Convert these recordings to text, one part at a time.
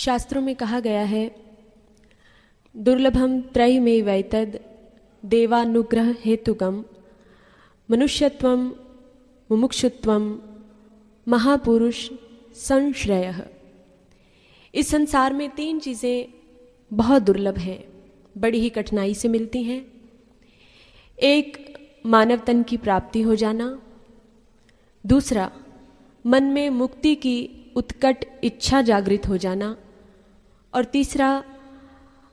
शास्त्रों में कहा गया है, दुर्लभम त्रयमेवैतद् देवानुग्रह हेतुकम मनुष्यत्वम मुमुक्षुत्वम महापुरुष संश्रयः। इस संसार में 3 चीज़ें बहुत दुर्लभ हैं, बड़ी ही कठिनाई से मिलती हैं। एक, मानव तन की प्राप्ति हो जाना। दूसरा, मन में मुक्ति की उत्कट इच्छा जागृत हो जाना। और तीसरा,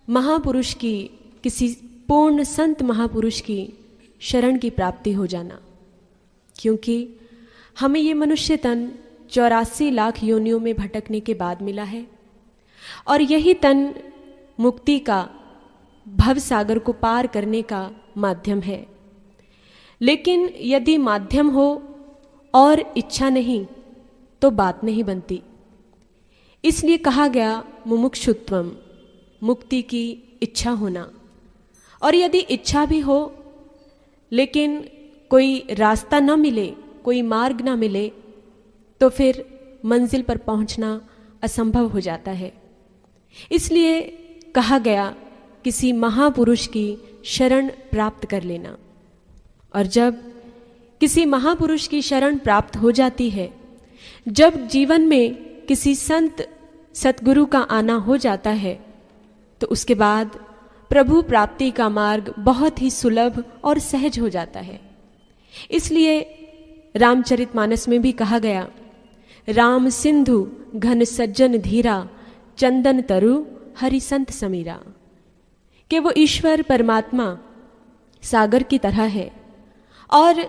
महापुरुष की, किसी पूर्ण संत महापुरुष की शरण की प्राप्ति हो जाना। क्योंकि हमें ये मनुष्य तन 84 लाख योनियों में भटकने के बाद मिला है और यही तन मुक्ति का, भव सागर को पार करने का माध्यम है। लेकिन यदि माध्यम हो और इच्छा नहीं तो बात नहीं बनती। इसलिए कहा गया मुमुक्षुत्वम, मुक्ति की इच्छा होना। और यदि इच्छा भी हो लेकिन कोई रास्ता न मिले, कोई मार्ग न मिले, तो फिर मंजिल पर पहुंचना असंभव हो जाता है। इसलिए कहा गया किसी महापुरुष की शरण प्राप्त कर लेना। और जब किसी महापुरुष की शरण प्राप्त हो जाती है, जब जीवन में किसी संत सतगुरु का आना हो जाता है, तो उसके बाद प्रभु प्राप्ति का मार्ग बहुत ही सुलभ और सहज हो जाता है। इसलिए रामचरितमानस में भी कहा गया, राम सिंधु घन सज्जन धीरा चंदन तरु हरि संत समीरा, कि वो ईश्वर परमात्मा सागर की तरह है और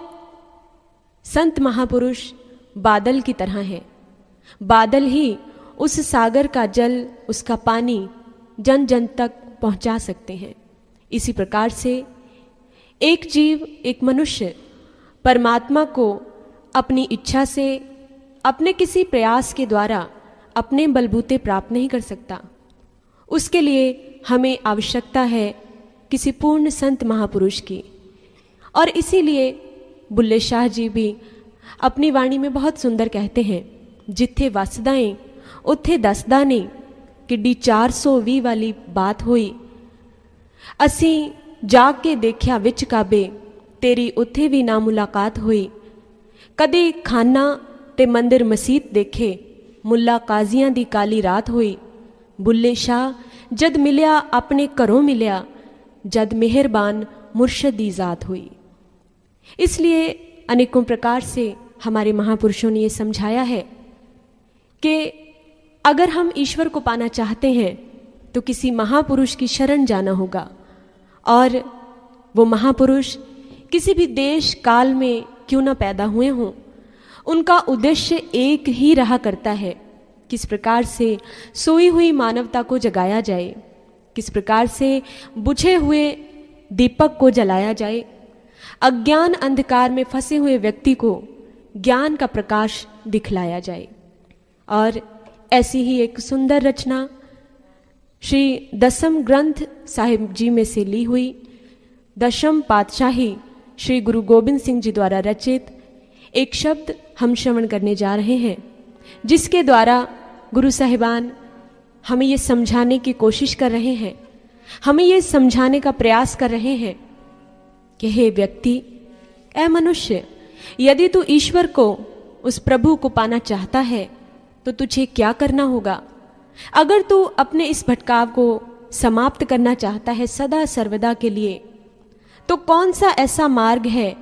संत महापुरुष बादल की तरह है। बादल ही उस सागर का जल, उसका पानी जन जन तक पहुंचा सकते हैं। इसी प्रकार से एक जीव, एक मनुष्य परमात्मा को अपनी इच्छा से, अपने किसी प्रयास के द्वारा, अपने बलबूते प्राप्त नहीं कर सकता। उसके लिए हमें आवश्यकता है किसी पूर्ण संत महापुरुष की। और इसीलिए बुल्ले शाह जी भी अपनी वाणी में बहुत सुंदर कहते हैं, जिथे वसदाएं उथे दसदा ने, किड्डी 420 वाली बात हुई। असी जाग के देखिया विच काबे, तेरी उथे भी ना मुलाकात हुई। कदे खाना ते मंदिर मसीत देखे, मुल्ला काजियां दी काली रात हुई। बुल्ले शाह जद मिलिया अपने घरों मिलिया, जद मेहरबान मुर्शद दी जात हुई। इसलिए अनेकों प्रकार से हमारे महापुरुषों ने ये समझाया है कि अगर हम ईश्वर को पाना चाहते हैं तो किसी महापुरुष की शरण जाना होगा। और वो महापुरुष किसी भी देश काल में क्यों ना पैदा हुए हों, उनका उद्देश्य एक ही रहा करता है, किस प्रकार से सोई हुई मानवता को जगाया जाए, किस प्रकार से बुझे हुए दीपक को जलाया जाए, अज्ञान अंधकार में फंसे हुए व्यक्ति को ज्ञान का प्रकाश दिखलाया जाए। और ऐसी ही एक सुंदर रचना श्री दसम ग्रंथ साहिब जी में से ली हुई, दशम पातशाही श्री गुरु गोबिंद सिंह जी द्वारा रचित एक शब्द हम श्रवण करने जा रहे हैं, जिसके द्वारा गुरु साहिबान हमें ये समझाने की कोशिश कर रहे हैं, हमें ये समझाने का प्रयास कर रहे हैं कि हे व्यक्ति, ऐ मनुष्य, यदि तू ईश्वर को, उस प्रभु को पाना चाहता है तो तुझे क्या करना होगा। अगर तू अपने इस भटकाव को समाप्त करना चाहता है सदा सर्वदा के लिए, तो कौन सा ऐसा मार्ग है,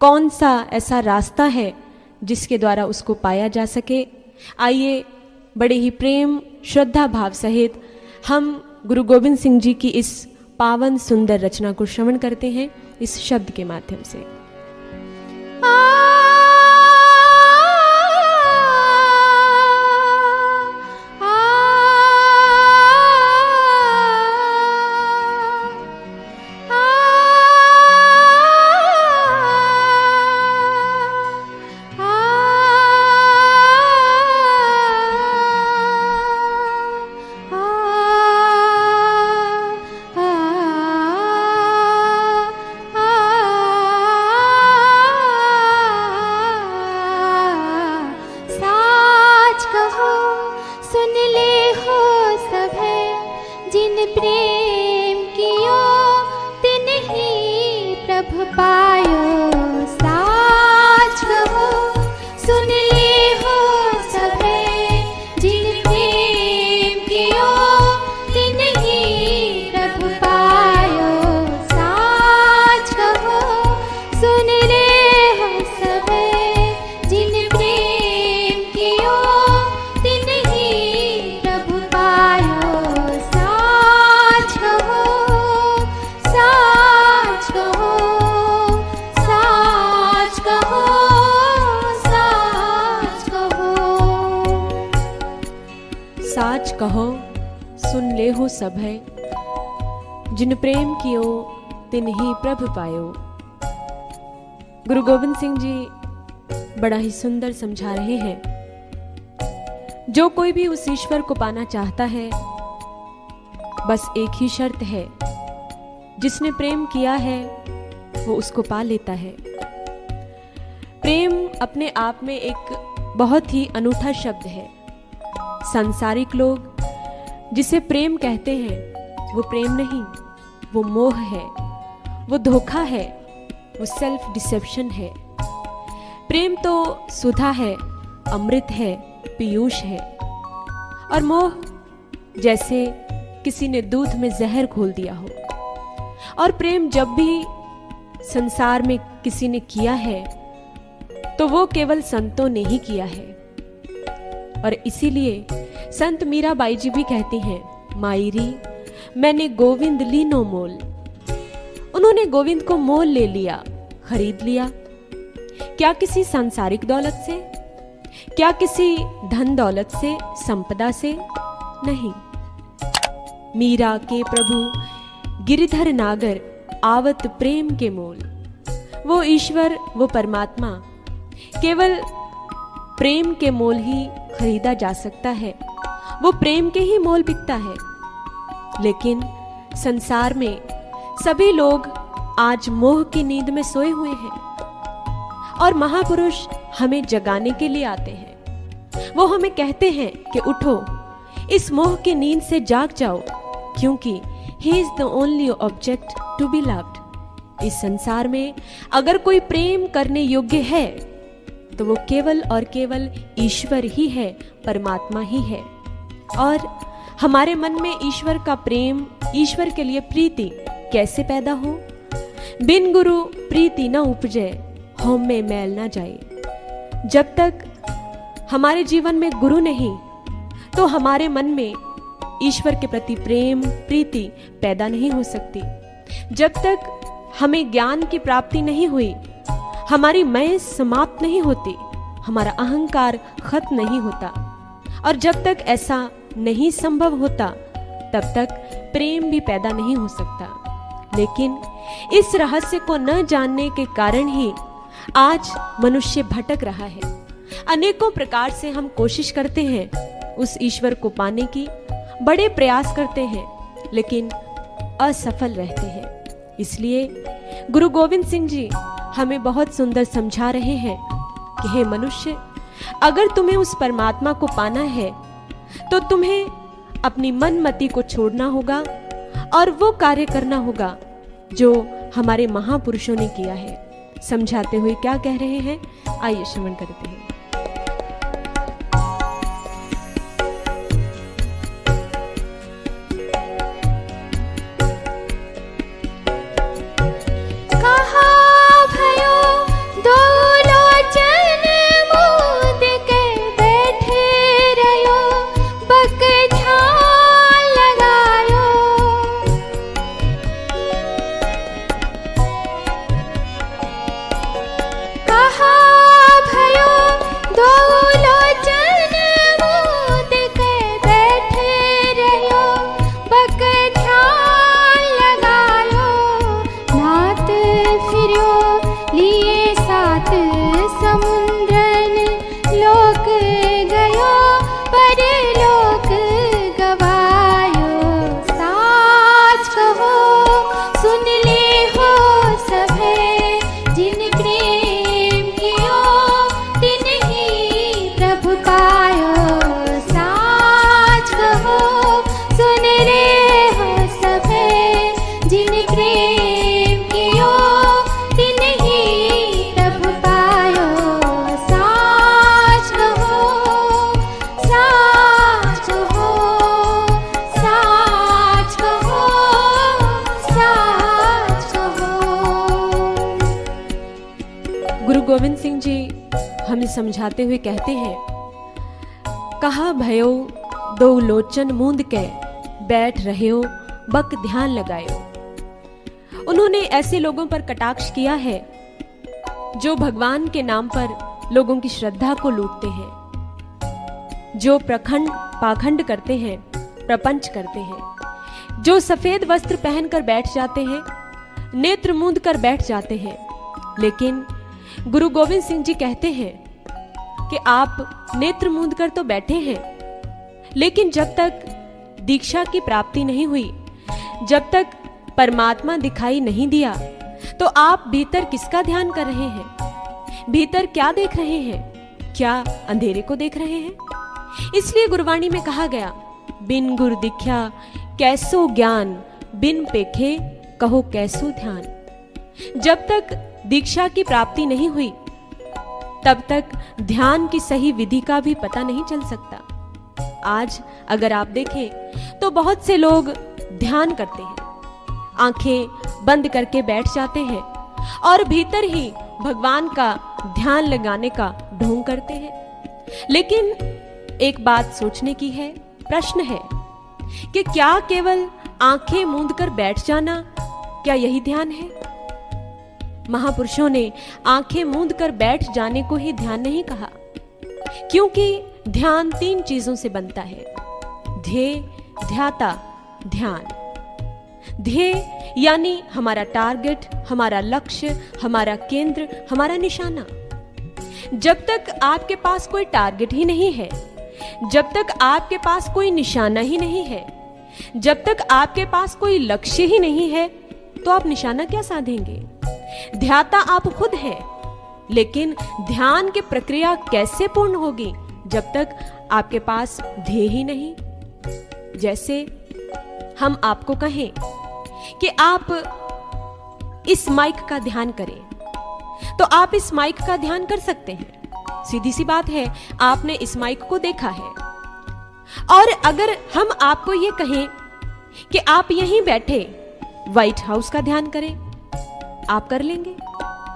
कौन सा ऐसा रास्ता है जिसके द्वारा उसको पाया जा सके। आइए बड़े ही प्रेम श्रद्धा भाव सहित हम गुरु गोबिंद सिंह जी की इस पावन सुंदर रचना को श्रवण करते हैं इस शब्द के माध्यम से। प्रेम कियो तिन ही प्रभु पायो। साच कहो सुन ले हो सभे, जिन प्रेम कियो तिन ही प्रभु पायो। साच कहो सुन ले हो सभे, जिन प्रेम कियो तिन ही प्रभु पायो। साच कहो साच कहो साच कहो साच कहो। साच कहो सुन ले हो सभय, जिन प्रेम कियो तिन ही प्रभु पायो। गुरु गोविंद सिंह जी बड़ा ही सुंदर समझा रहे हैं। जो कोई भी उस ईश्वर को पाना चाहता है, बस एक ही शर्त है, जिसने प्रेम किया है वो उसको पा लेता है। प्रेम अपने आप में एक बहुत ही अनूठा शब्द है। सांसारिक लोग जिसे प्रेम कहते हैं, वो प्रेम नहीं, वो मोह है, वो धोखा है, वो सेल्फ डिसेप्शन है। प्रेम तो सुधा है, अमृत है, पीयूष है, और मोह जैसे किसी ने दूध में जहर घोल दिया हो। और प्रेम जब भी संसार में किसी ने किया है, तो वो केवल संतों ने ही किया है। और इसीलिए संत मीराबाई जी भी कहती हैं, मायरी मैंने गोविंद ली नो मोल। उन्होंने गोविंद को मोल ले लिया, खरीद लिया। क्या किसी सांसारिक दौलत से, क्या किसी धन दौलत से, संपदा से? नहीं। मीरा के प्रभु गिरिधर नागर आवत प्रेम के मोल। वो ईश्वर, वो परमात्मा केवल प्रेम के मोल ही खरीदा जा सकता है, वो प्रेम के ही मोल बिकता है। लेकिन संसार में सभी लोग आज मोह की नींद में सोए हुए हैं, और महापुरुष हमें जगाने के लिए आते हैं। वो हमें कहते हैं कि उठो, इस मोह की नींद से जाग जाओ, क्योंकि he is the only object to be loved. इस संसार में अगर कोई प्रेम करने योग्य है, तो वो केवल और केवल ईश्वर ही है, परमात्मा ही है। और हमारे मन में ईश्वर का प्रेम, ईश्वर के लिए प्रीति कैसे पैदा हो? बिन गुरु प्रीति न उपजे, होम में मैल न जाए। जब तक हमारे जीवन में गुरु नहीं, तो हमारे मन में ईश्वर के प्रति प्रेम, प्रीति पैदा नहीं हो सकती। जब तक हमें ज्ञान की प्राप्ति नहीं हुई, हमारी मैं समाप्त नहीं होती, हमारा अहंकार खत्म नहीं होता। और जब तक ऐसा नहीं संभव होता, तब तक प्रेम भी पैदा नहीं हो सकता। लेकिन इस रहस्य को न जानने के कारण ही आज मनुष्य भटक रहा है। अनेकों प्रकार से हम कोशिश करते हैं उस ईश्वर को पाने की, बड़े प्रयास करते हैं, लेकिन असफल रहते हैं। इसलिए गुरु गोविंद सिंह जी हमें बहुत सुंदर समझा रहे हैं कि हे मनुष्य, अगर तुम्हें उस परमात्मा को पाना है, तो तुम्हें अपनी मनमति को छोड़ना होगा और वो कार्य करना होगा जो हमारे महापुरुषों ने किया है। समझाते हुए क्या कह रहे हैं, आइए श्रवण करते हैं। भयो हमें समझाते हुए कहते हैं, कहा भयो दो लोचन मूंद के बैठ रहे हो बक ध्यान लगायो। उन्होंने ऐसे लोगों पर कटाक्ष किया है जो भगवान के नाम पर लोगों की श्रद्धा को लूटते हैं, जो पाखंड करते हैं, प्रपंच करते हैं, जो सफेद वस्त्र पहनकर बैठ जाते हैं, नेत्र मूंद कर बैठ जाते हैं। लेकिन गुरु गोविंद सिंह जी कहते हैं कि आप नेत्र मूंद कर तो बैठे हैं, लेकिन जब तक दीक्षा की प्राप्ति नहीं हुई, जब तक परमात्मा दिखाई नहीं दिया, तो आप भीतर किसका ध्यान कर रहे हैं? भीतर क्या देख रहे हैं? क्या अंधेरे को देख रहे हैं? इसलिए गुरबाणी में कहा गया, बिन गुर दिख्या कैसो ज्ञान, बिन पेखे कहो कैसो ध्यान। जब तक दीक्षा की प्राप्ति नहीं हुई, तब तक ध्यान की सही विधि का भी पता नहीं चल सकता। आज अगर आप देखें तो बहुत से लोग ध्यान करते हैं, आंखें बंद करके बैठ जाते हैं और भीतर ही भगवान का ध्यान लगाने का ढोंग करते हैं। लेकिन एक बात सोचने की है, प्रश्न है कि क्या केवल आंखें मूंद कर बैठ जाना, क्या यही ध्यान है? महापुरुषों ने आंखें मूंद कर बैठ जाने को ही ध्यान नहीं कहा, क्योंकि ध्यान 3 चीजों से बनता है, ध्येय, ध्याता, ध्यान। ध्येय यानी हमारा टारगेट, हमारा लक्ष्य, हमारा केंद्र, हमारा निशाना। जब तक आपके पास कोई टारगेट ही नहीं है, जब तक आपके पास कोई निशाना ही नहीं है, जब तक आपके पास कोई लक्ष्य ही नहीं है, तो आप निशाना क्या साधेंगे? ध्याता आप खुद हैं, लेकिन ध्यान की प्रक्रिया कैसे पूर्ण होगी जब तक आपके पास ध्येय ही नहीं? जैसे हम आपको कहें कि आप इस माइक का ध्यान करें, तो आप इस माइक का ध्यान कर सकते हैं। सीधी सी बात है, आपने इस माइक को देखा है। और अगर हम आपको ये कहें कि आप यहीं बैठे व्हाइट हाउस का ध्यान करें, आप कर लेंगे?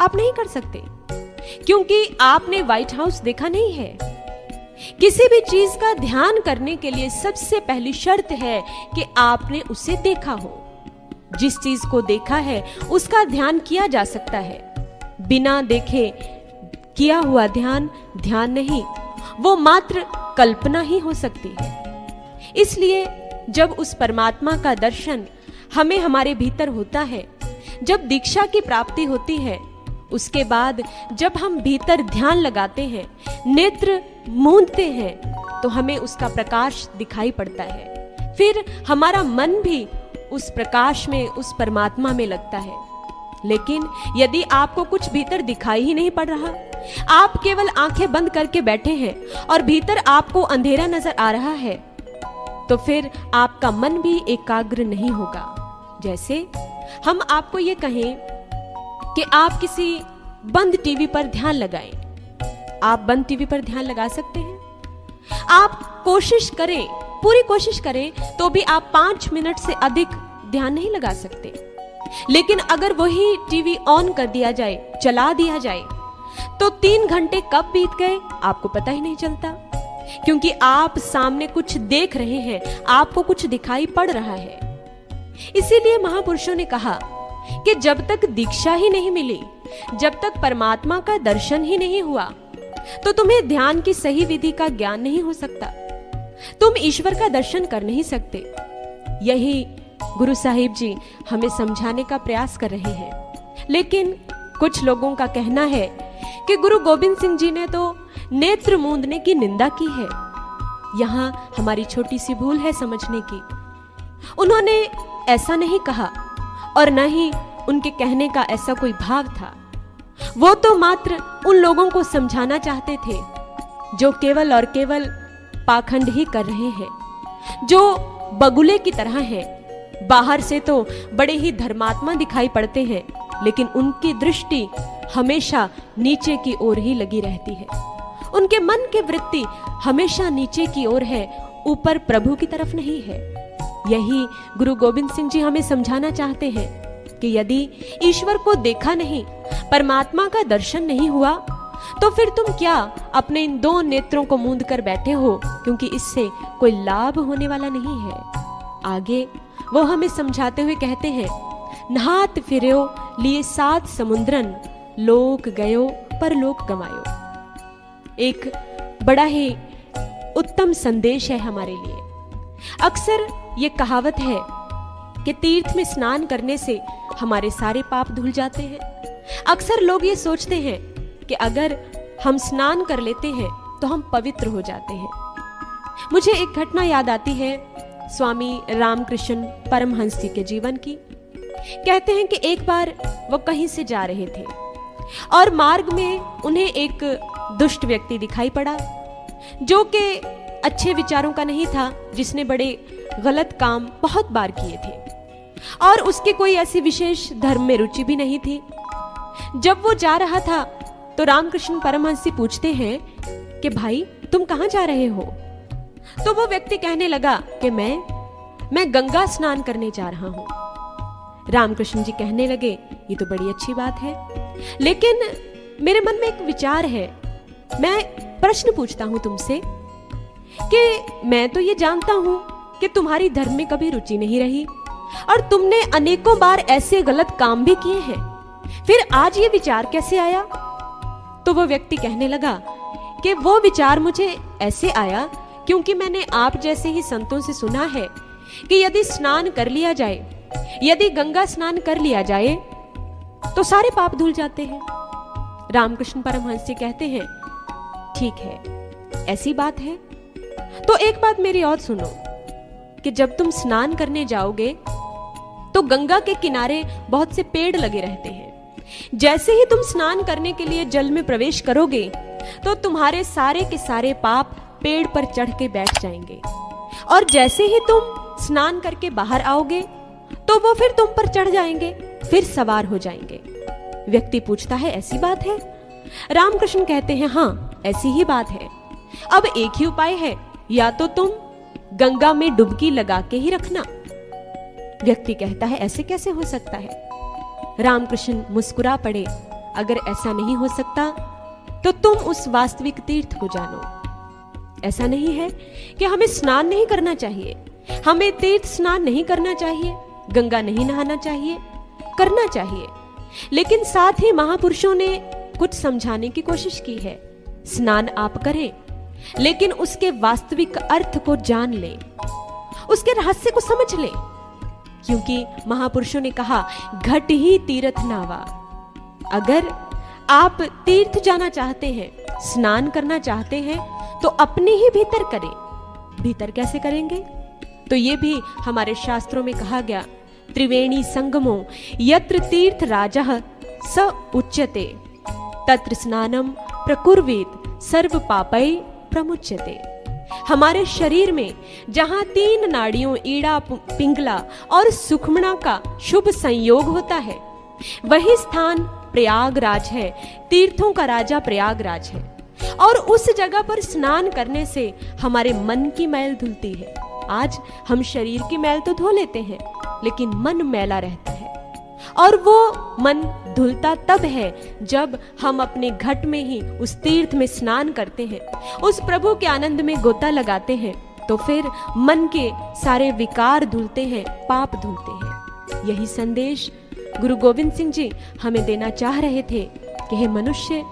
आप नहीं कर सकते, क्योंकि आपने व्हाइट हाउस देखा नहीं है। किसी भी चीज का ध्यान करने के लिए सबसे पहली शर्त है कि आपने उसे देखा हो। जिस चीज को देखा है उसका ध्यान किया जा सकता है, बिना देखे किया हुआ ध्यान ध्यान नहीं, वो मात्र कल्पना ही हो सकती है। इसलिए जब उस परमात्मा का दर्शन हमें हमारे भीतर होता है, जब दीक्षा की प्राप्ति होती है, उसके बाद जब हम भीतर ध्यान लगाते हैं, नेत्र मूंदते हैं, तो हमें उसका प्रकाश दिखाई पड़ता है। फिर हमारा मन भी उस प्रकाश में, उस परमात्मा में लगता है। लेकिन यदि आपको कुछ भीतर दिखाई ही नहीं पड़ रहा, आप केवल आंखें बंद करके बैठे हैं और भीतर आपको अंधेरा नजर आ रहा है, तो फिर आपका मन भी एकाग्र नहीं होगा। जैसे हम आपको ये कहें कि आप किसी बंद टीवी पर ध्यान लगाएं, आप बंद टीवी पर ध्यान लगा सकते हैं? आप कोशिश करें, पूरी कोशिश करें, तो भी आप 5 मिनट से अधिक ध्यान नहीं लगा सकते। लेकिन अगर वही टीवी ऑन कर दिया जाए, चला दिया जाए, तो 3 घंटे कब बीत गए आपको पता ही नहीं चलता, क्योंकि आप सामने कुछ देख रहे हैं, आपको कुछ दिखाई पड़ रहा है। इसीलिए महापुरुषों ने कहा कि जब तक दीक्षा ही नहीं मिली, जब तक परमात्मा का दर्शन ही नहीं हुआ, तो तुम्हें ध्यान की सही विधि का ज्ञान नहीं हो सकता, तुम ईश्वर का दर्शन कर नहीं सकते। यही गुरु साहिब जी हमें समझाने का प्रयास कर रहे हैं। लेकिन कुछ लोगों का कहना है कि गुरु गोविंद सिंह जी ने तो नेत्र मूंदने की निंदा की है। यहां हमारी छोटी सी भूल है समझने की। उन्होंने ऐसा नहीं कहा और न ही उनके कहने का ऐसा कोई भाव था। वो तो मात्र उन लोगों को समझाना चाहते थे जो केवल और केवल पाखंड ही कर रहे हैं, जो बगुले की तरह हैं। बाहर से तो बड़े ही धर्मात्मा दिखाई पड़ते हैं, लेकिन उनकी दृष्टि हमेशा नीचे की ओर ही लगी रहती है। उनके मन की वृत्ति हमेशा नीचे की ओर है, ऊपर प्रभु की तरफ नहीं है। यही गुरु गोविंद सिंह जी हमें समझाना चाहते हैं कि यदि ईश्वर को देखा नहीं, परमात्मा का दर्शन नहीं हुआ, तो फिर तुम क्या अपने इन 2 नेत्रों को मूंद कर बैठे हो, क्योंकि इससे कोई लाभ होने वाला नहीं है। आगे वो हमें समझाते हुए कहते हैं, नहात फिर्यो लिए 7 समुद्रन, लोक गयो पर लोक गवायो। एक बड़ा ही उत्तम संदेश है हमारे लिए। अक्सर ये कहावत है कि तीर्थ में स्नान करने से हमारे सारे पाप धुल जाते हैं। अक्सर लोग ये सोचते हैं कि अगर हम स्नान कर लेते हैं तो हम पवित्र हो जाते हैं। मुझे एक घटना याद आती है स्वामी रामकृष्ण परमहंस जी के जीवन की। कहते हैं कि एक बार वो कहीं से जा रहे थे और मार्ग में उन्हें एक दुष्ट व्यक्ति दिखाई पड़ा, जो कि अच्छे विचारों का नहीं था, जिसने बड़े गलत काम बहुत बार किए थे और उसके कोई ऐसी विशेष धर्म में रुचि भी नहीं थी। जब वो जा रहा था तो रामकृष्ण परमहंस जी पूछते हैं कि भाई तुम कहां जा रहे हो? तो वो व्यक्ति कहने लगा कि मैं गंगा स्नान करने जा रहा हूं। रामकृष्ण जी कहने लगे, ये तो बड़ी अच्छी बात है, लेकिन मेरे मन में एक विचार है। मैं प्रश्न पूछता हूं तुमसे कि मैं तो ये जानता हूं कि तुम्हारी धर्म में कभी रुचि नहीं रही और तुमने अनेकों बार ऐसे गलत काम भी किए हैं, फिर आज ये विचार कैसे आया? तो वो व्यक्ति कहने लगा कि वो विचार मुझे ऐसे आया क्योंकि मैंने आप जैसे ही संतों से सुना है कि यदि स्नान कर लिया जाए, यदि गंगा स्नान कर लिया जाए तो सारे पाप धुल जाते हैं। रामकृष्ण परमहंस जी कहते हैं, ठीक है, ऐसी बात है तो एक बात मेरी और सुनो कि जब तुम स्नान करने जाओगे तो गंगा के किनारे बहुत से पेड़ लगे रहते हैं। जैसे ही तुम स्नान करने के लिए जल में प्रवेश करोगे तो तुम्हारे सारे के सारे पाप पेड़ पर चढ़ के बैठ जाएंगे और जैसे ही तुम स्नान करके बाहर आओगे तो वो फिर तुम पर चढ़ जाएंगे, फिर सवार हो जाएंगे। व्यक्ति पूछता है, ऐसी बात है? रामकृष्ण कहते हैं, हाँ ऐसी ही बात है। अब एक ही उपाय है, या तो तुम गंगा में डुबकी लगा के ही रखना। व्यक्ति कहता है, ऐसे कैसे हो सकता है? रामकृष्ण मुस्कुरा पड़े, अगर ऐसा नहीं हो सकता तो तुम उस वास्तविक तीर्थ को जानो। ऐसा नहीं है कि हमें स्नान नहीं करना चाहिए, हमें तीर्थ स्नान नहीं करना चाहिए, गंगा नहीं नहाना चाहिए, करना चाहिए, लेकिन साथ ही महापुरुषों ने कुछ समझाने की कोशिश की है। स्नान आप करें, लेकिन उसके वास्तविक अर्थ को जान लें, उसके रहस्य को समझ लें, क्योंकि महापुरुषों ने कहा, घट ही तीर्थ नावा। अगर आप तीर्थ जाना चाहते हैं, स्नान करना चाहते हैं, तो अपने ही भीतर करें। भीतर कैसे करेंगे? तो ये भी हमारे शास्त्रों में कहा गया, त्रिवेणी संगमो यत्र तीर्थ राजः स उच्यते तत्र स्नानम प्रकुर्वेत सर्व पापै प्रमुच्यते। हमारे शरीर में जहां 3 नाड़ियों ईड़ा, पिंगला और सुखमना का शुभ संयोग होता है, वही स्थान प्रयागराज है, तीर्थों का राजा प्रयागराज है। और उस जगह पर स्नान करने से हमारे मन की मैल धुलती है। आज हम शरीर की मैल तो धो लेते हैं, लेकिन मन मैला रहता है, और वो मन धुलता तब है जब हम अपने घट में ही उस तीर्थ में स्नान करते हैं, उस प्रभु के आनंद में गोता लगाते हैं, तो फिर मन के सारे विकार धुलते हैं, पाप धुलते हैं। यही संदेश गुरु गोविंद सिंह जी हमें देना चाह रहे थे कि हे मनुष्य,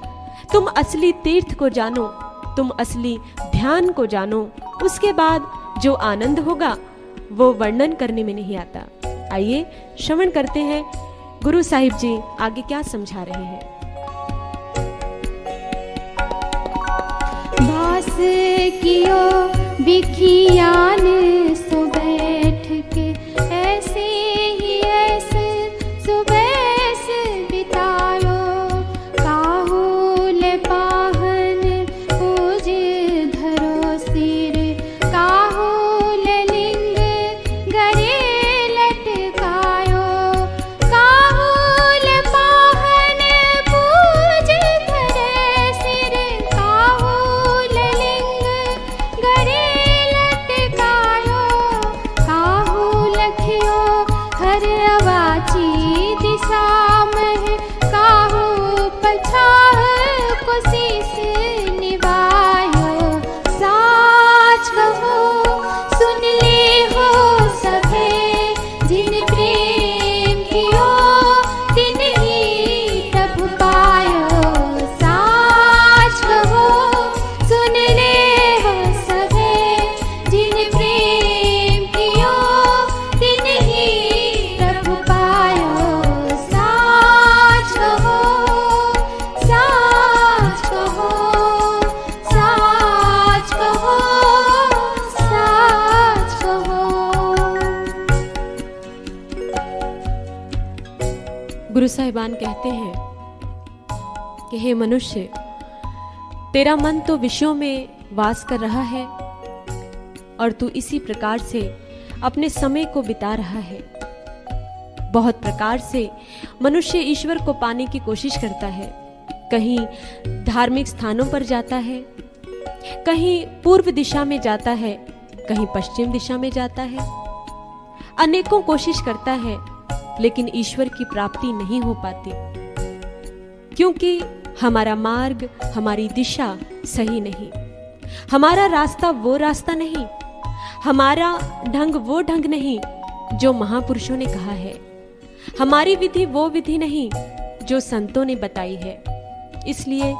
तुम असली तीर्थ को जानो, तुम असली ध्यान को जानो, उसके बाद जो आनंद होगा वो वर्णन करने में नहीं आता। आइए श्रवण करते हैं गुरु साहिब जी आगे क्या समझा रहे हैं। बास कियो बिखियान सो बैठ के ऐसे ही ऐसे सुबह बितायो, काहुल पाहन पूज धरो सिर, काहुल लिंग गरे लटकायो, काहुल पाहन पूज धरे सिर, काहुल लिंग गरे लटकायो, गुरु साहिबान कहते हैं कि हे मनुष्य, तेरा मन तो विषयों में वास कर रहा है और तू इसी प्रकार से अपने समय को बिता रहा है। बहुत प्रकार से मनुष्य ईश्वर को पाने की कोशिश करता है। कहीं धार्मिक स्थानों पर जाता है, कहीं पूर्व दिशा में जाता है, कहीं पश्चिम दिशा में जाता है। अनेकों कोशिश करता है, लेकिन ईश्वर की प्राप्ति नहीं हो पाती, क्योंकि हमारा मार्ग, हमारी दिशा सही नहीं, हमारा रास्ता वो रास्ता नहीं, हमारा ढंग वो ढंग नहीं जो महापुरुषों ने कहा है, हमारी विधि वो विधि नहीं जो संतों ने बताई है। इसलिए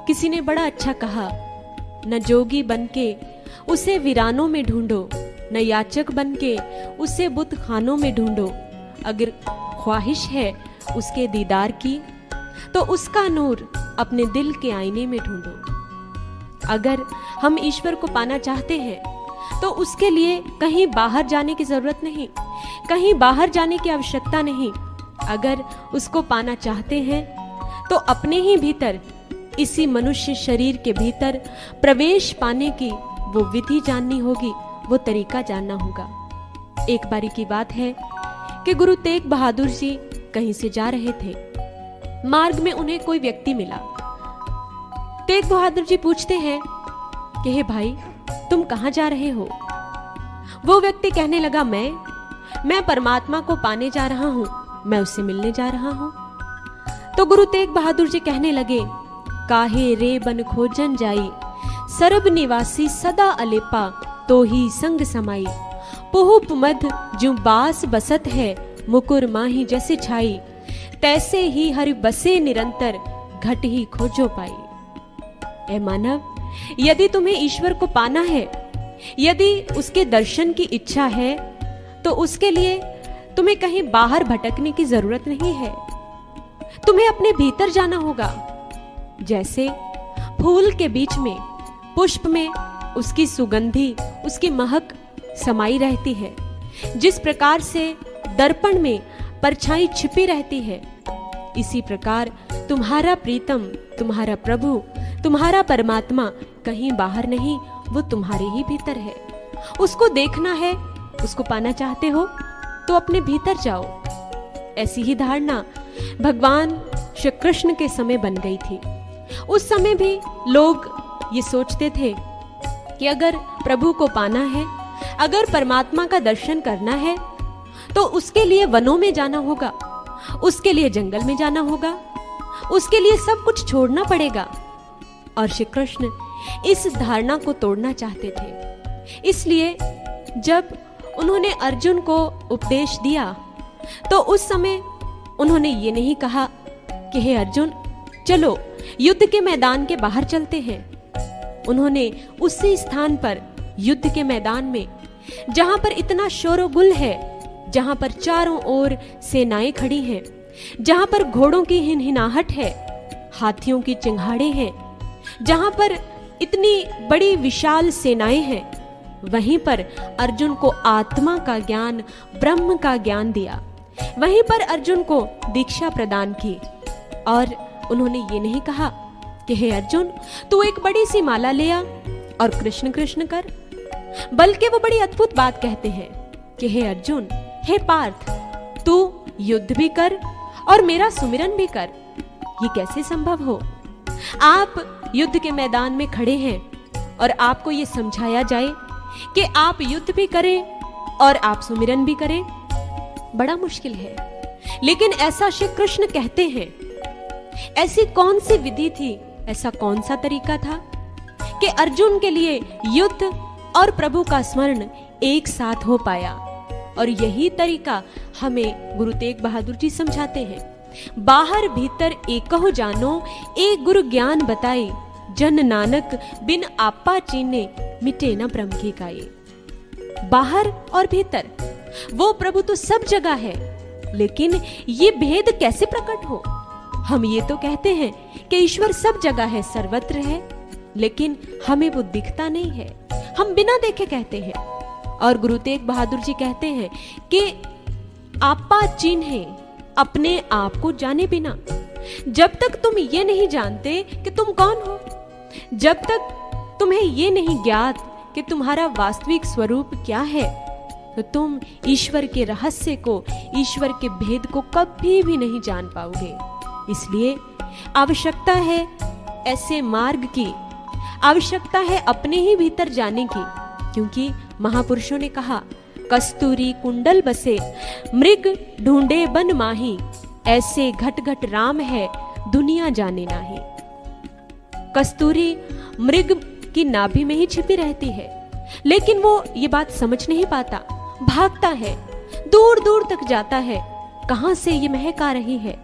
किसी ने बड़ा अच्छा कहा, न जोगी बनके उसे वीरानों में ढूंढो, न याचक बनके उसे बुत खानों में ढूंढो। अगर ख्वाहिश है उसके दीदार की, तो उसका नूर अपने दिल के आईने में ढूंढो। अगर हम ईश्वर को पाना चाहते हैं तो उसके लिए कहीं बाहर जाने की जरूरत नहीं, कहीं बाहर जाने की आवश्यकता नहीं। अगर उसको पाना चाहते हैं तो अपने ही भीतर, इसी मनुष्य शरीर के भीतर प्रवेश पाने की वो विधि जाननी होगी, वो तरीका जानना होगा। एक बारी की बात है कि गुरु तेग बहादुर जी कहीं से जा रहे थे। मार्ग में उन्हें कोई व्यक्ति मिला। तेग बहादुर जी पूछते हैं कि हे भाई, तुम कहां जा रहे हो? वो व्यक्ति कहने लगा, मैं परमात्मा को पाने जा रहा हूं, मैं उससे मिलने जा रहा हूं। तो गुरु तेग बहादुर जी कहने लगे, काहे रे बन खोजन जाई, सरब निवासी सदा अलेपा, तो ही संग समाई। पुहुप मध जो बास बसत है, मुकुर माही जैसे छाई, तैसे ही हरि बसे निरंतर, घट ही खोजो पाई। ए मानव, यदि तुम्हें ईश्वर को पाना है, यदि उसके दर्शन की इच्छा है, तो उसके लिए तुम्हें कहीं बाहर भटकने की जरूरत नहीं है। तुम्हें अपने भीतर जाना होगा। जैसे फूल के बीच में, पुष्प में उसकी सुगंधी, उसकी महक समाई रहती है, जिस प्रकार से दर्पण में परछाई छिपी रहती है, इसी प्रकार तुम्हारा प्रीतम, तुम्हारा प्रभु, तुम्हारा परमात्मा कहीं बाहर नहीं, वो तुम्हारे ही भीतर है। उसको देखना है, उसको पाना चाहते हो तो अपने भीतर जाओ। ऐसी ही धारणा भगवान श्री कृष्ण के समय बन गई थी। उस समय भी लोग ये सोचते थे कि अगर प्रभु को पाना है, अगर परमात्मा का दर्शन करना है, तो उसके लिए वनों में जाना होगा, उसके लिए जंगल में जाना होगा, उसके लिए सब कुछ छोड़ना पड़ेगा। और श्री कृष्ण इस धारणा को तोड़ना चाहते थे। इसलिए जब उन्होंने अर्जुन को उपदेश दिया, तो उस समय उन्होंने ये नहीं कहा कि हे अर्जुन, चलो युद्ध के मैदान के बाहर चलते हैं। उन्होंने उसी स्थान पर, युद्ध के मैदान में, जहां पर इतना शोरगुल है, जहां पर चारों ओर सेनाएं खड़ी हैं, जहां पर घोड़ों की हिनहिनाहट है, हाथियों की चिंगाड़े हैं, जहां पर इतनी बड़ी विशाल सेनाएं हैं, वहीं पर अर्जुन को आत्मा का ज्ञान, ब्रह्म का ज्ञान दिया। वहीं पर अर्जुन को दीक्षा प्रदान की। और उन्होंने ये नहीं कहा कि हे अर्जुन, तू एक बड़ी सी माला ले आ और कृष्ण कृष्ण कर, बल्कि वो बड़ी अद्भुत बात कहते हैं कि हे अर्जुन, हे पार्थ, तू युद्ध भी कर और मेरा सुमिरन भी कर। ये कैसे संभव हो? आप युद्ध के मैदान में खड़े हैं और आपको ये समझाया जाए कि आप युद्ध भी करें और आप सुमिरन भी करें, बड़ा मुश्किल है। लेकिन ऐसा श्री कृष्ण कहते हैं। ऐसी कौन सी विधि थी, ऐसा कौन सा तरीका था कि अर्जुन के लिए युद्ध और प्रभु का स्मरण एक साथ हो पाया? और यही तरीका हमें गुरु तेग बहादुर जी समझाते हैं। बाहर भीतर एकहो जानो, एक गुरु ज्ञान बताए, जन नानक बिन आपा चीने, मिटे न ब्रह्म की काये। बाहर और भीतर वो प्रभु तो सब जगह है, लेकिन ये भेद कैसे प्रकट हो? हम ये तो कहते हैं कि ईश्वर सब जगह है, सर्वत्र है, लेकिन हमें वो दिखता नहीं है, हम बिना देखे कहते हैं। और गुरु तेग बहादुर जी कहते हैं कि आपा चिन्हे, अपने आप को जाने बिना, जब तक तुम ये नहीं जानते कि तुम कौन हो, जब तक तुम्हें ये नहीं ज्ञात कि तुम्हारा वास्तविक स्वरूप क्या है, तो तुम ईश्वर के रहस्य को, ईश्वर के भेद को कभी भी नहीं जान पाओगे। इसलिए आवश्यकता है ऐसे मार्ग की, आवश्यकता है अपने ही भीतर जाने की, क्योंकि महापुरुषों ने कहा, कस्तूरी कुंडल बसे मृग ढूंढे बन माही, ऐसे घट घट राम है दुनिया जाने नाही। कस्तूरी मृग की नाभि में ही छिपी रहती है, लेकिन वो ये बात समझ नहीं पाता, भागता है, दूर दूर तक जाता है, कहां से ये महक आ रही है।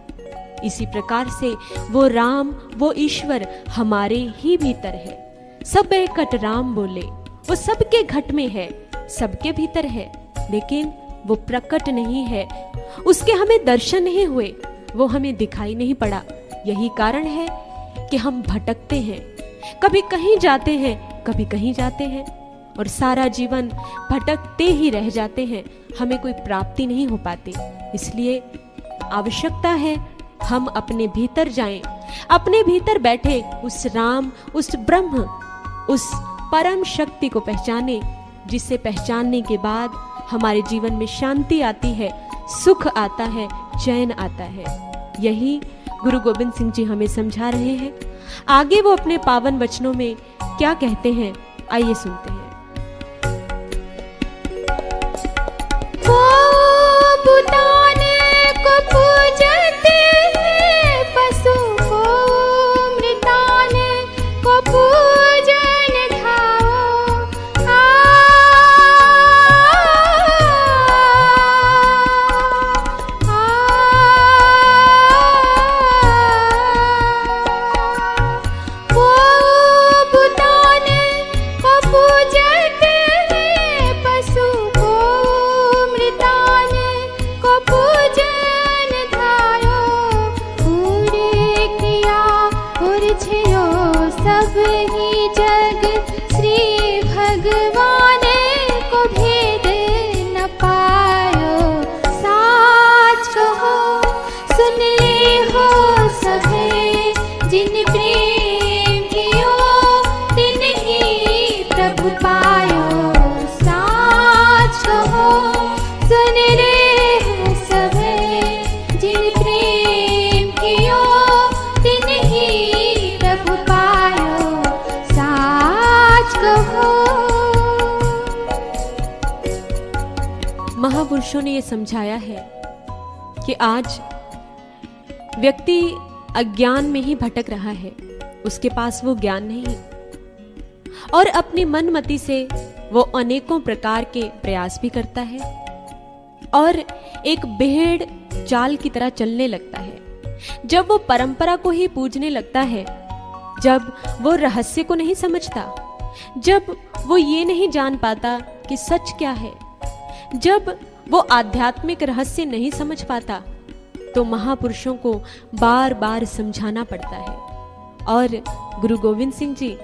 इसी प्रकार से वो राम, वो ईश्वर हमारे ही भीतर है। सब घट राम बोले, वो सबके घट में है, सबके भीतर है, लेकिन वो प्रकट नहीं है, उसके हमें दर्शन नहीं हुए, वो हमें दिखाई नहीं पड़ा। यही कारण है कि हम भटकते हैं, कभी कहीं जाते हैं, कभी कहीं जाते हैं, और सारा जीवन भटकते ही रह जाते हैं, हमें कोई प्राप्ति नहीं हो पाती। इसलिए आवश्यकता है हम अपने भीतर जाएं, अपने भीतर बैठे उस राम, उस ब्रह्म, उस परम शक्ति को पहचाने, जिसे पहचानने के बाद हमारे जीवन में शांति आती है, सुख आता है, चैन आता है। यही गुरु गोविंद सिंह जी हमें समझा रहे हैं। आगे वो अपने पावन वचनों में क्या कहते हैं, आइए सुनते हैं। महापुरुषों ने यह समझाया है कि आज व्यक्ति अज्ञान में ही भटक रहा है, उसके पास वो ज्ञान नहीं, और अपनी मनमति से वो अनेकों प्रकार के प्रयास भी करता है और एक भेड़ चाल की तरह चलने लगता है। जब वो परंपरा को ही पूजने लगता है, जब वो रहस्य को नहीं समझता, जब वो ये नहीं जान पाता कि सच क्या है, जब वो आध्यात्मिक रहस्य नहीं समझ पाता, तो महापुरुषों को बार बार समझाना पड़ता है। और गुरु गोविंद सिंह जी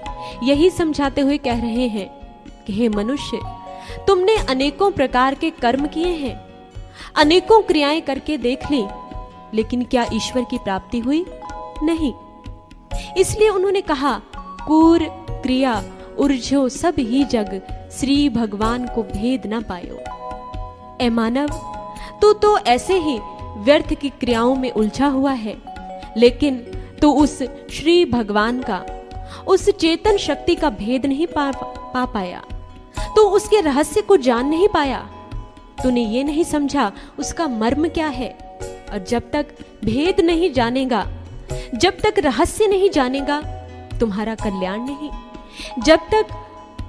यही समझाते हुए कह रहे हैं कि हे मनुष्य, तुमने अनेकों प्रकार के कर्म किए हैं, अनेकों क्रियाएं करके देख ली, लेकिन क्या ईश्वर की प्राप्ति हुई? नहीं। इसलिए उन्होंने कहा, कूर क्रिया उर्झो सब ही जग, श्री भगवान को भेद ना पायो। ए मानव, तू तो ऐसे ही व्यर्थ की क्रियाओं में उलझा हुआ है, लेकिन तू उस श्री भगवान का, उस चेतन शक्ति का भेद नहीं पा पाया, तू उसके रहस्य को जान नहीं पाया, तूने ये नहीं समझा उसका मर्म क्या है। और जब तक भेद नहीं जानेगा, जब तक रहस्य नहीं जानेगा, तुम्हारा कल्याण नहीं। जब तक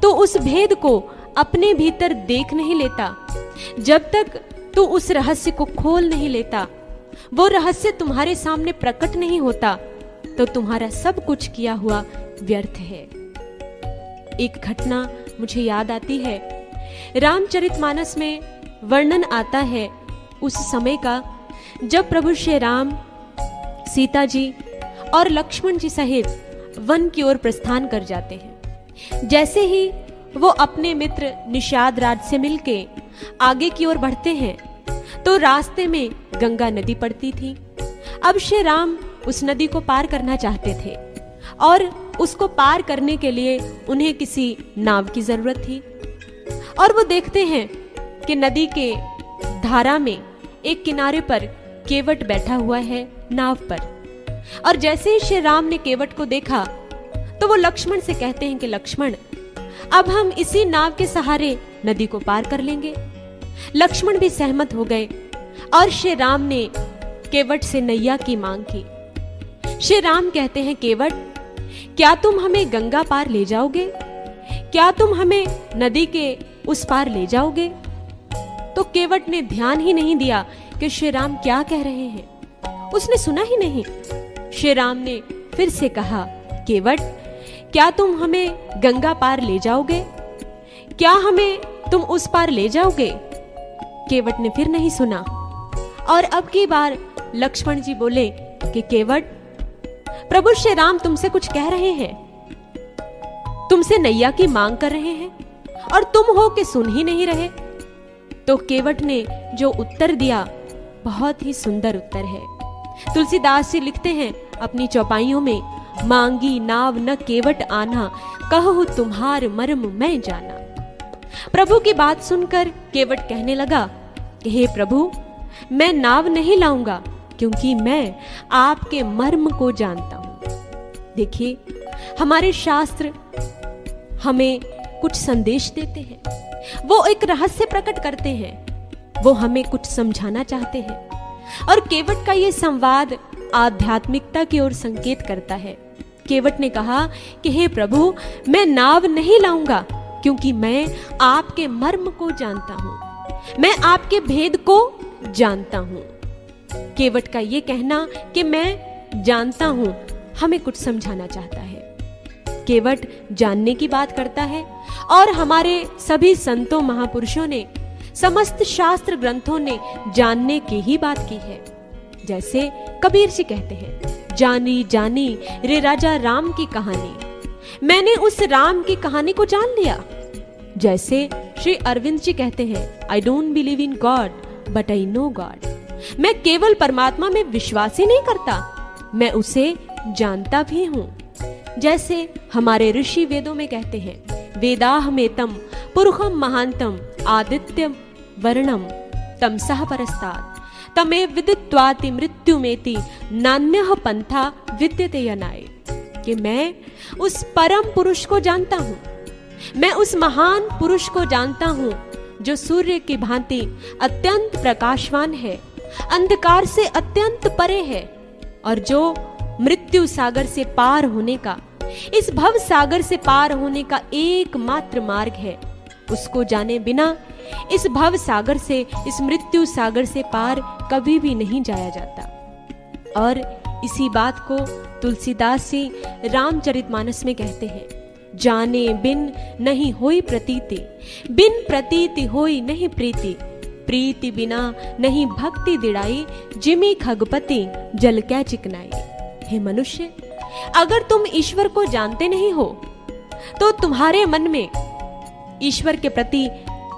तू उस भेद को अपने भीतर देख नहीं लेता, जब तक तू उस रहस्य को खोल नहीं लेता, वो रहस्य तुम्हारे सामने प्रकट नहीं होता, तो तुम्हारा सब कुछ किया हुआ व्यर्थ है। एक घटना मुझे याद आती है, रामचरितमानस में वर्णन आता है उस समय का, जब प्रभु श्री राम सीता जी और लक्ष्मण जी सहित वन की ओर प्रस्थान कर जाते हैं। जैसे ही वो अपने मित्र निषाद राज से मिलके आगे की ओर बढ़ते हैं, तो रास्ते में गंगा नदी पड़ती थी। अब श्री राम उस नदी को पार करना चाहते थे और उसको पार करने के लिए उन्हें किसी नाव की जरूरत थी। और वो देखते हैं कि नदी के धारा में एक किनारे पर केवट बैठा हुआ है नाव पर। और जैसे ही श्री राम ने केवट को देखा तो वो लक्ष्मण से कहते हैं कि लक्ष्मण, अब हम इसी नाव के सहारे नदी को पार कर लेंगे। लक्ष्मण भी सहमत हो गए और श्री राम ने केवट से नैया की मांग की। श्री राम कहते हैं, केवट, क्या तुम हमें गंगा पार ले जाओगे? क्या तुम हमें नदी के उस पार ले जाओगे? तो केवट ने ध्यान ही नहीं दिया कि श्री राम क्या कह रहे हैं, उसने सुना ही नहीं। श्री राम ने फिर से कहा, केवट, क्या तुम हमें गंगा पार ले जाओगे? क्या हमें तुम उस पार ले जाओगे? केवट ने फिर नहीं सुना। और अब की बार लक्ष्मण जी बोले कि केवट, प्रभु श्री राम तुमसे कुछ कह रहे हैं, तुमसे नैया की मांग कर रहे हैं और तुम हो कि सुन ही नहीं रहे। तो केवट ने जो उत्तर दिया बहुत ही सुंदर उत्तर है। तुलसीदास जी लिखते हैं अपनी चौपाइयों में, मांगी नाव न केवट आना, कहूँ तुम्हार मर्म मैं जाना। प्रभु की बात सुनकर केवट कहने लगा कि हे प्रभु, मैं नाव नहीं लाऊंगा क्योंकि मैं आपके मर्म को जानता हूं। देखिए, हमारे शास्त्र हमें कुछ संदेश देते हैं, वो एक रहस्य प्रकट करते हैं, वो हमें कुछ समझाना चाहते हैं। और केवट का ये संवाद आध्यात्मिकता की ओर संकेत करता है। केवट ने कहा कि हे प्रभु, मैं नाव नहीं लाऊंगा क्योंकि मैं आपके मर्म को जानता हूं, मैं आपके भेद को जानता हूं। केवट का ये कहना कि मैं जानता हूं हमें कुछ समझाना चाहता है। केवट जानने की बात करता है और हमारे सभी संतों महापुरुषों ने, समस्त शास्त्र ग्रंथों ने जानने की ही बात की है। जैसे कबीर जी कहते हैं, जानी जानी रे राजा राम की कहानी, मैंने उस राम की कहानी को जान लिया। जैसे श्री अरविंद जी कहते हैं, I don't believe in God but I know God, मैं केवल परमात्मा में विश्वास ही नहीं करता, मैं उसे जानता भी हूं। जैसे हमारे ऋषि वेदों में कहते हैं, वेदाहमेतम पुरुषम महांतम आदित्यम वर्णम तमसः परस्तात् तमे विदित्वाति मृत्युमेति नान्यः पंथा विद्यते यनाय। कि मैं उस परम पुरुष को जानता हूं, मैं उस महान पुरुष को जानता हूं जो सूर्य की भांति अत्यंत प्रकाशवान है, अंधकार से अत्यंत परे है और जो मृत्यु सागर से पार होने का, इस भव सागर से पार होने का एकमात्र मार्ग है। उसको जाने बिना इस भव सागर से, इस मृत्यु सागर से पार कभी भी नहीं जाया जाता। और इसी बात को तुलसीदास जी रामचरितमानस में कहते हैं, जाने बिन नहीं होई प्रतीति, बिन प्रतीति होई नहीं प्रीति, प्रीति बिना नहीं भक्ति दिड़ाई, जिमी खगपति जल कै चिकनाई। हे मनुष्य, अगर तुम ईश्वर को जानते नहीं हो तो तुम्हारे मन में ईश्वर के प्रति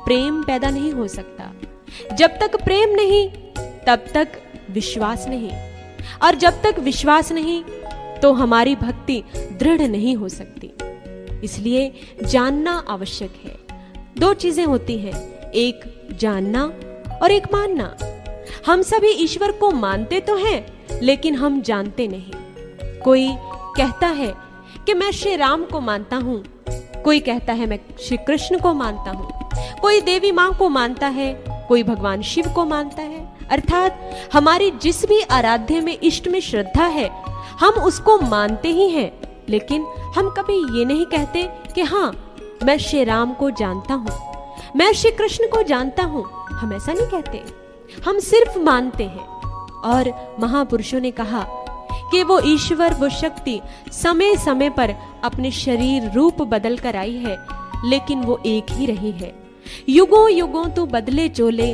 प्रेम पैदा नहीं हो सकता। जब तक प्रेम नहीं तब तक विश्वास नहीं, और जब तक विश्वास नहीं तो हमारी भक्ति दृढ़ नहीं हो सकती। इसलिए जानना आवश्यक है। दो चीजें होती हैं, एक जानना और एक मानना। हम सभी ईश्वर को मानते तो हैं लेकिन हम जानते नहीं। कोई कहता है कि मैं श्री राम को मानता हूं, कोई कहता है मैं श्री कृष्ण को मानता हूं, कोई देवी मां को मानता है, कोई भगवान शिव को मानता है। अर्थात हमारी जिस भी आराध्य में, इष्ट में श्रद्धा है, हम उसको मानते ही हैं, लेकिन हम कभी ये नहीं कहते कि हाँ मैं श्री राम को जानता हूं, मैं श्री कृष्ण को जानता हूं। हम ऐसा नहीं कहते, हम सिर्फ मानते हैं। और महापुरुषों ने कहा कि वो ईश्वर, वो शक्ति समय समय पर अपने शरीर रूप बदल कर आई है, लेकिन वो एक ही रही है। युगों युगों तू बदले चोले,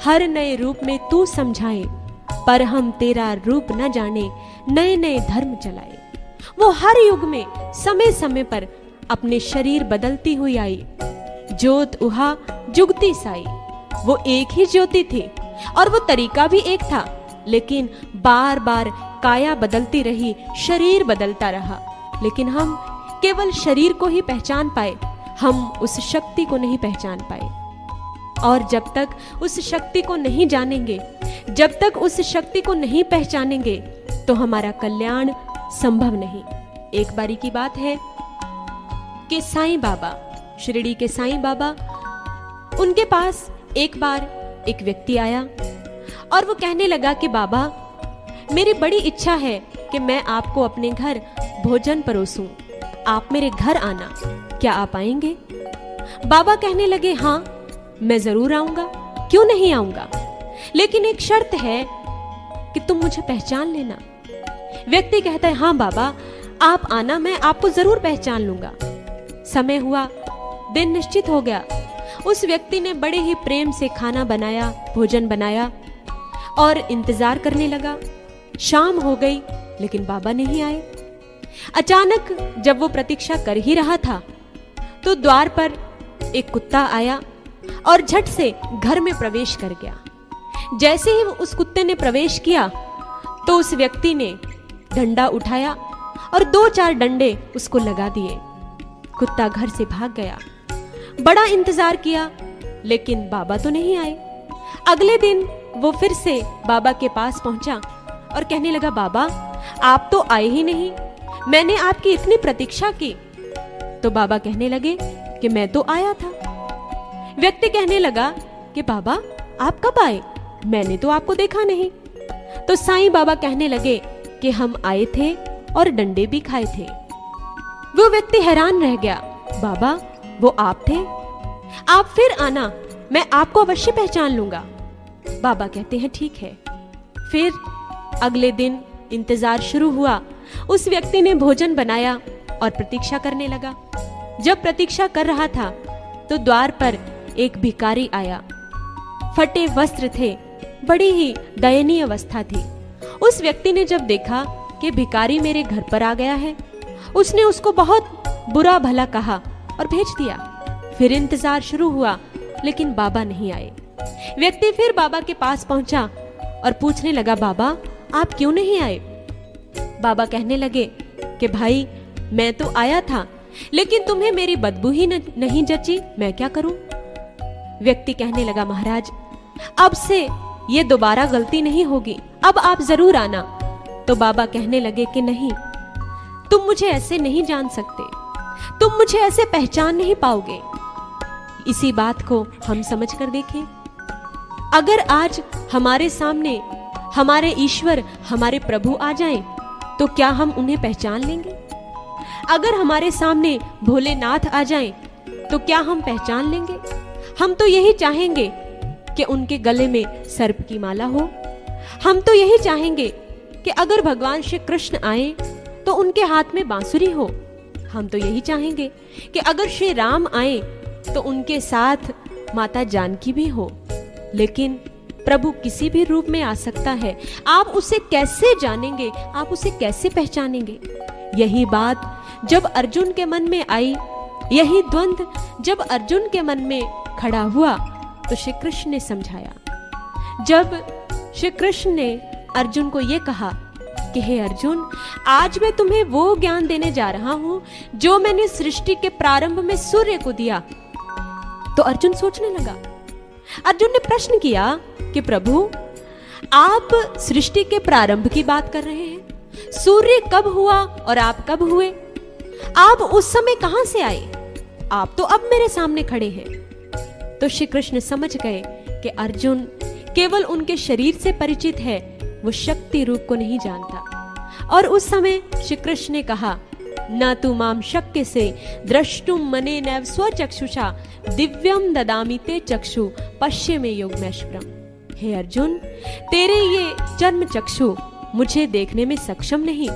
हर नए रूप में तू समझाए, पर हम तेरा रूप न जाने, नए नए धर्म चलाए। वो हर युग में समय समय पर अपने शरीर बदलती हुई आई। ज्योत उहा जुगती साई, वो एक ही ज्योति थी, और वो तरीका भी एक था, लेकिन बार बार काया बदलती रही, शरीर बदलता रहा, लेकिन हम केवल शरीर को ही पहचान पाए, हम उस शक्ति को नहीं पहचान पाए। और जब तक उस शक्ति को नहीं जानेंगे, जब तक उस शक्ति को नहीं पहचानेंगे, तो हमारा कल्याण संभव नहीं। एक बारी की बात है कि साईं बाबा, शिरडी के साईं बाबा, उनके पास एक बार एक व्यक्ति आया और वो कहने लगा कि बाबा, मेरी बड़ी इच्छा है कि मैं आपको अपने घर भोजन परोसूं, आप मेरे घर आना, क्या आप आएंगे? बाबा कहने लगे, हाँ मैं जरूर आऊंगा, क्यों नहीं आऊंगा, लेकिन एक शर्त है कि तुम मुझे पहचान लेना। व्यक्ति कहता है, हाँ बाबा आप आना, मैं आपको जरूर पहचान लूंगा। समय हुआ, दिन निश्चित हो गया। उस व्यक्ति ने बड़े ही प्रेम से खाना बनाया, भोजन बनाया और इंतजार करने लगा। शाम हो गई लेकिन बाबा नहीं आए। अचानक जब वो प्रतीक्षा कर ही रहा था तो द्वार पर एक कुत्ता आया और झट से घर में प्रवेश कर गया। जैसे ही उस कुत्ते ने प्रवेश किया तो उस व्यक्ति ने डंडा उठाया और 2-4 डंडे उसको लगा दिए। कुत्ता घर से भाग गया। बड़ा इंतजार किया लेकिन बाबा तो नहीं आए। अगले दिन वो फिर से बाबा के पास पहुंचा और कहने लगा, बाबा आप तो आए ही नहीं, मैंने आपकी इतनी प्रतीक्षा की। तो बाबा कहने लगे कि मैं तो आया था। व्यक्ति कहने लगा कि बाबा आप कब आए, मैंने तो आपको देखा नहीं। तो साईं बाबा कहने लगे कि हम आए थे और डंडे भी खाए थे। वो व्यक्ति हैरान रह गया, बाबा वो आप थे, आप फिर आना, मैं आपको अवश्य पहचान लूंगा। बाबा कहते हैं ठीक है। फिर अगले दिन इंतजार शुरू हुआ। उस व्यक्ति ने भोजन बनाया और प्रतीक्षा करने लगा। जब प्रतीक्षा कर रहा था तो द्वार पर एक भिखारी आया। फटे वस्त्र थे, बड़ी ही दयनीय अवस्था थी। उस व्यक्ति ने जब देखा कि भिखारी मेरे घर पर आ गया है, उसने उसको बहुत बुरा भला कहा और भेज दिया। फिर इंतजार शुरू हुआ लेकिन बाबा नहीं आए। व्यक्ति फिर बाबा के पास पहुंचा और पूछने लगा, बाबा आप क्यों नहीं आए? बाबा कहने लगे कि भाई मैं तो आया था लेकिन तुम्हें मेरी बदबू ही नहीं जची, मैं क्या करूं? व्यक्ति कहने लगा, महाराज अब से ये दोबारा गलती नहीं होगी, अब आप जरूर आना। तो बाबा कहने लगे कि नहीं, तुम मुझे ऐसे नहीं जान सकते, तुम मुझे ऐसे पहचान नहीं पाओगे। इसी बात को हम समझ कर देखें। अगर आज हमारे सामने हमारे ईश्वर, हमारे प्रभु आ जाएं, तो क्या हम उन्हें पहचान लेंगे? अगर हमारे सामने भोलेनाथ आ जाएं, तो क्या हम पहचान लेंगे? हम तो यही चाहेंगे कि उनके गले में सर्प की माला हो। हम तो यही चाहेंगे कि अगर भगवान श्री कृष्ण आए तो उनके हाथ में बांसुरी हो। हम तो यही चाहेंगे कि अगर श्री राम आए तो उनके साथ माता जानकी भी हो। लेकिन प्रभु किसी भी रूप में आ सकता है। आप उसे कैसे जानेंगे, आप उसे कैसे पहचानेंगे? यही बात जब अर्जुन के मन में आई, यही द्वंद्व जब अर्जुन के मन में खड़ा हुआ तो श्री कृष्ण ने समझाया। जब श्री कृष्ण ने अर्जुन को यह कहा कि हे अर्जुन, आज मैं तुम्हें वो ज्ञान देने जा रहा हूं जो मैंने सृष्टि के प्रारंभ में सूर्य को दिया। तो अर्जुन सोचने लगा। अर्जुन ने प्रश्न किया कि प्रभु आप सृष्टि के प्रारंभ की बात कर रहे हैं, सूर्य कब हुआ और आप कब हुए? आप उस समय कहां से आए? आप तो अब मेरे सामने खड़े हैं। तो श्री कृष्ण समझ गए कि अर्जुन केवल उनके शरीर से परिचित है, वो शक्ति रूप को नहीं जानता। और उस समय श्री कृष्ण ने कहा, न तु माम शक्य से द्रष्टुम मने नैव स्वचक्षुषा दिव्यम ददामि ते चक्षु पश्य में योगमैश्वरम। हे अर्जुन, तेरे ये जन्म चक्षु मुझे देखने में सक्षम नहीं।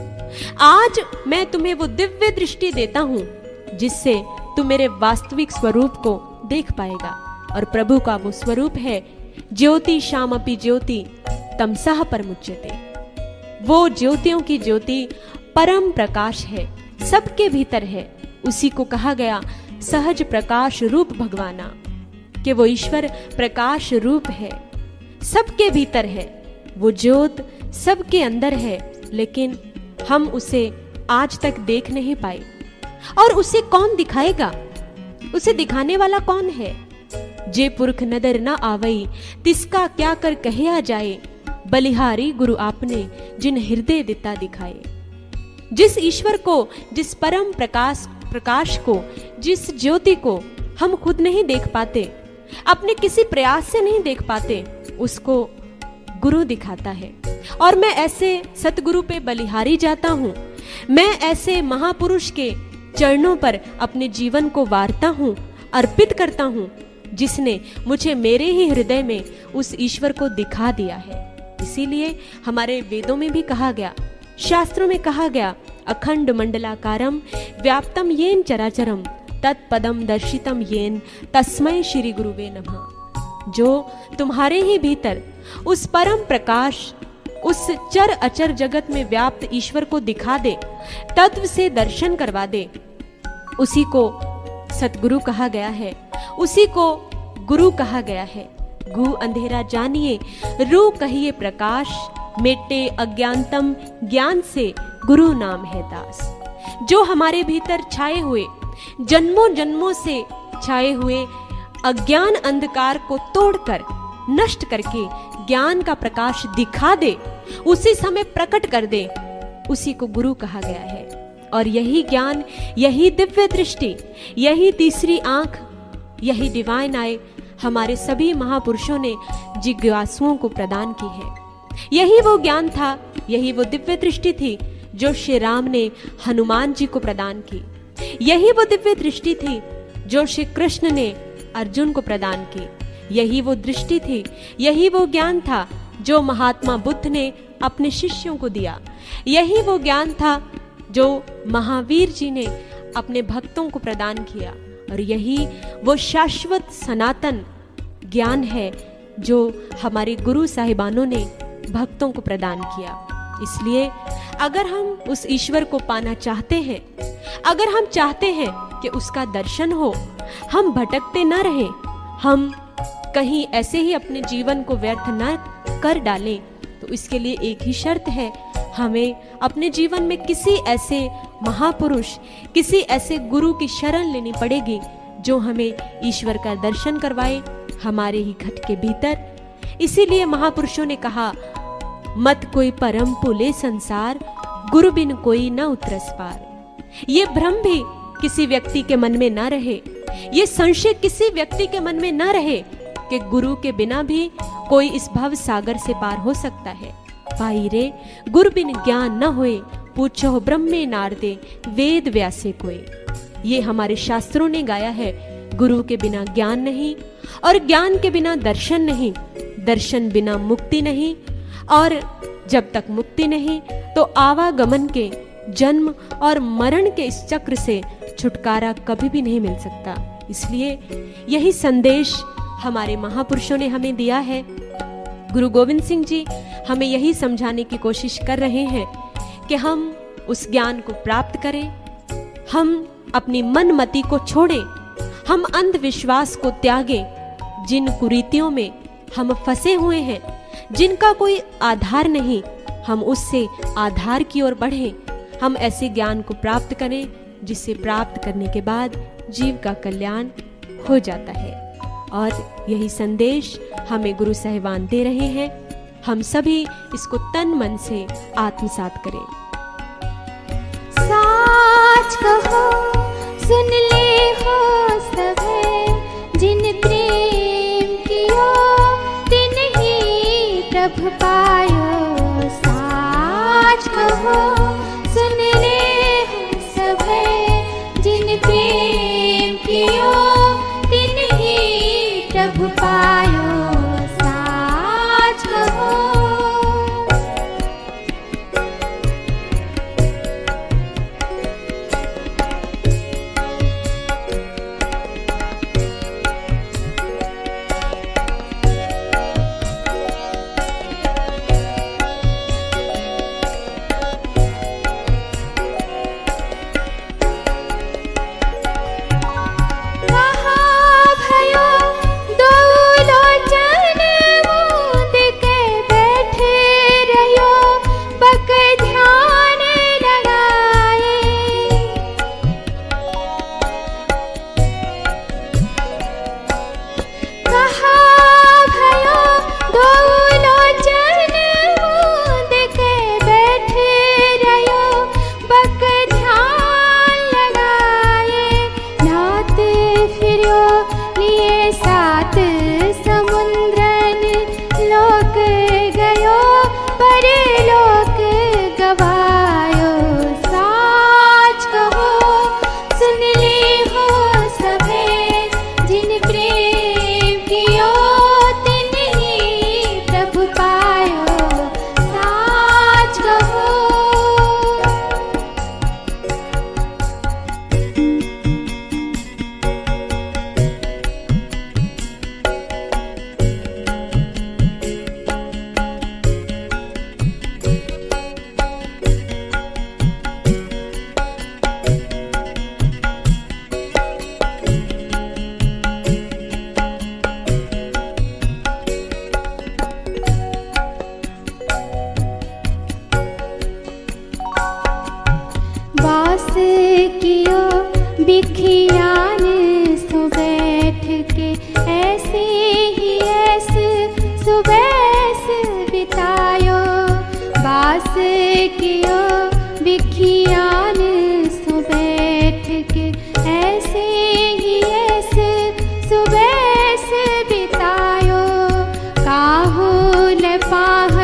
आज मैं तुम्हें वो दिव्य दृष्टि देता हूँ जिससे तू मेरे वास्तविक स्वरूप को देख पाएगा। और प्रभु का वो स्वरूप है ज्योति शामपि ज्योति तमसः परमुच्यते। वो ज्योतियों की ज्योति परम प्रकाश है, सबके भीतर है। उसी को कहा गया सहज प्रकाश रूप भगवाना, कि वो ईश्वर प्रकाश रूप है, सबके भीतर है, वो ज्योत सबके अंदर है, लेकिन हम उसे आज तक देख नहीं पाए। और उसे कौन दिखाएगा? उसे दिखाने वाला कौन है? जे पुरख नदर न आवई, तिसका क्या कर कहिया जाए, बलिहारी गुरु आपने जिन हृदय दिता दिखाए। जिस ईश्वर को, जिस परम प्रकाश को, जिस ज्योति को हम खुद नहीं देख पाते, अपने किसी प्रयास से नहीं देख पाते, उसको गुरु दिखाता है। और मैं ऐसे सतगुरु पे बलिहारी जाता हूँ, मैं ऐसे महापुरुष के चरणों पर अपने जीवन को वारता हूँ, अर्पित करता हूँ, जिसने मुझे मेरे ही हृदय में उस ईश्वर को दिखा दिया है। इसीलिए हमारे वेदों में भी कहा गया, शास्त्रों में कहा गया, अखंड मंडलाकारम व्याप्तम येन चराचरम तत्पदम दर्शितम येन तस्मै श्री गुरुवे नमः। जो तुम्हारे ही भीतर उस परम प्रकाश, उस चर अचर जगत में व्याप्त ईश्वर को दिखा दे, तत्व से दर्शन करवा दे, उसी को सतगुरु कहा गया है, उसी को गुरु कहा गया है। गु अंधेरा जानिए, रू कहिए प्रकाश, मेटे अज्ञानतम ज्ञान से गुरु नाम है दास। जो हमारे भीतर छाए हुए, जन्मों जन्मों से छाए हुए अज्ञान अंधकार को तोड़कर, नष्ट करके ज्ञान का प्रकाश दिखा दे, उसी समय प्रकट कर दे, उसी को गुरु कहा गया है। और यही ज्ञान, यही दिव्य दृष्टि, यही तीसरी आंख, यही डिवाइन आई हमारे सभी महापुरुषों ने जिज्ञासुओं को प्रदान की है। यही वो ज्ञान था, यही वो दिव्य दृष्टि थी जो श्री राम ने हनुमान जी को प्रदान की। यही वो दिव्य दृष्टि थी जो श्री कृष्ण ने अर्जुन को प्रदान की। यही वो दृष्टि थी, यही वो ज्ञान था जो महात्मा बुद्ध ने अपने शिष्यों को दिया। यही वो ज्ञान था जो महावीर जी ने अपने भक्तों को प्रदान किया। और यही वो शाश्वत सनातन ज्ञान है जो हमारे गुरु साहिबानों ने भक्तों को प्रदान किया। इसलिए अगर हम उस ईश्वर को पाना चाहते हैं, अगर हम चाहते हैं कि उसका दर्शन हो, हम भटकते न रहें, हम कहीं ऐसे ही अपने जीवन को व्यर्थ न कर डालें, तो इसके लिए एक ही शर्त है, हमें अपने जीवन में किसी ऐसे महापुरुष, किसी ऐसे गुरु की शरण लेनी पड़ेगी जो हमें ईश्वर का दर्शन करवाए हमारे ही घट के भीतर। इसीलिए महापुरुषों ने कहा, मत कोई परम पुले संसार, गुरु बिन कोई न उतरस पार। ये भ्रम भी किसी व्यक्ति के मन में न रहे, ये संशय किसी व्यक्ति के मन में न रहे कि गुरु के बिना भी कोई इस भव सागर से पार हो सकता है। भाई रे गुरु बिन ज्ञान न होए, पूछो ब्रह्मे नारदे वेद व्यासे कोई। ये हमारे शास्त्रों ने गाया है, गुरु के बिना ज्ञान नहीं, और ज्ञान के बिना दर्शन नहीं, दर्शन बिना मुक्ति नहीं, और जब तक मुक्ति नहीं तो आवागमन के, जन्म और मरण के इस चक्र से छुटकारा कभी भी नहीं मिल सकता। इसलिए यही संदेश हमारे महापुरुषों ने हमें दिया है। गुरु गोविंद सिंह जी हमें यही समझाने की कोशिश कर रहे हैं कि हम उस ज्ञान को प्राप्त करें, हम अपनी मन मति को छोड़ें, हम अंधविश्वास को त्यागें। जिन कुरीतियों में हम फंसे हुए हैं, जिनका कोई आधार नहीं, हम उससे आधार की ओर बढ़ें। हम ऐसे ज्ञान को प्राप्त करें जिसे प्राप्त करने के बाद जीव का कल्याण हो जाता है। और यही संदेश हमें गुरु साहिबान दे रहे हैं। हम सभी इसको तन मन से आत्मसात करें। साच कहो सुन ले हो सभे, जिन प्रेम कियो तिन ही प्रभु पायो। साच कहो सुन ले हो सभे, जिन प्रेम कियो तिन ही प्रभु पायो। साच कहो कियो विखियान सो बैठ के, ऐसे ही ऐसे सुबह से बितायो, काहुल पाह